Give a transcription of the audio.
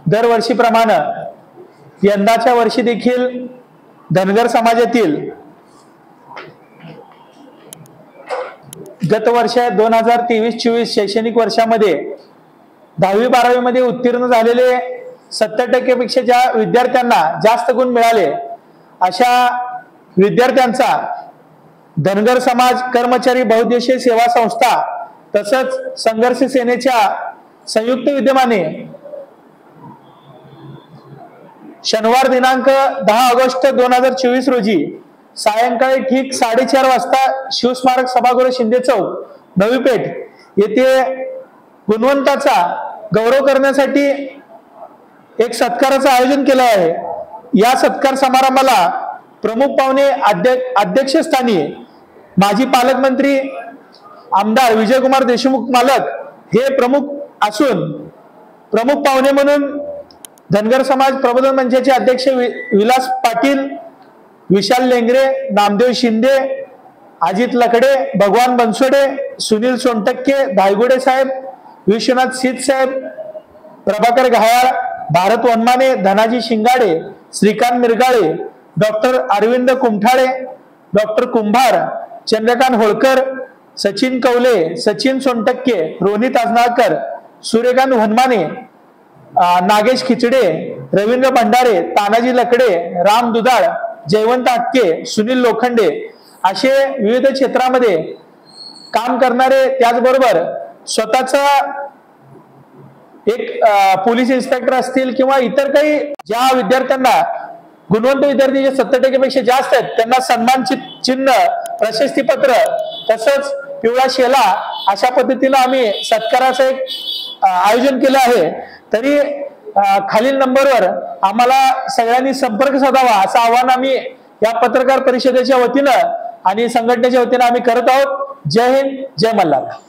दरवर्षीप्रमाणे यंदाच्या वर्षी देखील धनगर समाजातील गत वर्ष 2023-24 शैक्षणिक वर्षामध्ये 10वी-12वी मध्ये उत्तीर्ण झालेले 70% पेक्षा ज्या विद्यार्थ्यांना जास्त गुण मिळाले अशा विद्यार्थ्यांचा धनगर समाज कर्मचारी बहुउद्देशीय सेवा संस्था तसंच संघर्ष सेनेच्या संयुक्त विद्यमाने शनिवार दिनांक 10 ऑगस्ट 2024 रोजी सायंकाळी ठीक 4:30 वाजता शिवस्मारक सभागृह शिंदे चौक नवी पेठ येथे गुणवंताचा गौरव करण्यासाठी एक सत्काराचं आयोजन केलं आहे। या सत्कार समारंभाला प्रमुख पाहुणे अध्यक्षस्थानी माजी पालकमंत्री आमदार विजयकुमार देशमुख मालक हे प्रमुख असून प्रमुख पाहुणे म्हणून धनगर समाज प्रबोधन मंचाचे अध्यक्ष विलास पाटील, विशाल लेंगरे, नामदेव शिंदे, अजित लकडे, भगवान बनसोडे, सुनील सोनटक्के, धायगुडे साहेब, विश्वनाथ सीत साहेब, प्रभाकर घायाळ, भारत वनमाने, धनाजी शिंगाडे, श्रीकांत मिरगाळे, डॉक्टर अरविंद कुमठाळे, डॉक्टर कुंभार, चंद्रकांत होळकर, सचिन कवले, सचिन सोनटक्के, रोनित आजनाळकर, सूर्यकांत वनमाने, नागेश खिचडे, रवींद्र भंडारे, तानाजी लकडे, राम दुधाळ, जयवंत हटके, सुनील लोखंडे असे विविध क्षेत्रामध्ये काम करणारे, त्याचबरोबर स्वतःचा एक पोलीस इन्स्पेक्टर असतील किंवा इतर काही ज्या विद्यार्थ्यांना गुणवंत विद्यार्थी जे 70% पेक्षा जास्त आहेत त्यांना सन्मान चिन्ह, प्रशस्ती पत्र तसंच पिवळा शेला अशा पद्धतीने आम्ही सत्काराचं एक आयोजन केलं आहे। तरी खालील नंबरवर आम्हाला सगळ्यांनी संपर्क साधावा असं आवाहन आम्ही या पत्रकार परिषदेच्या वतीनं आणि संघटनेच्या वतीनं आम्ही करत आहोत। जय हिंद, जय मल्हार।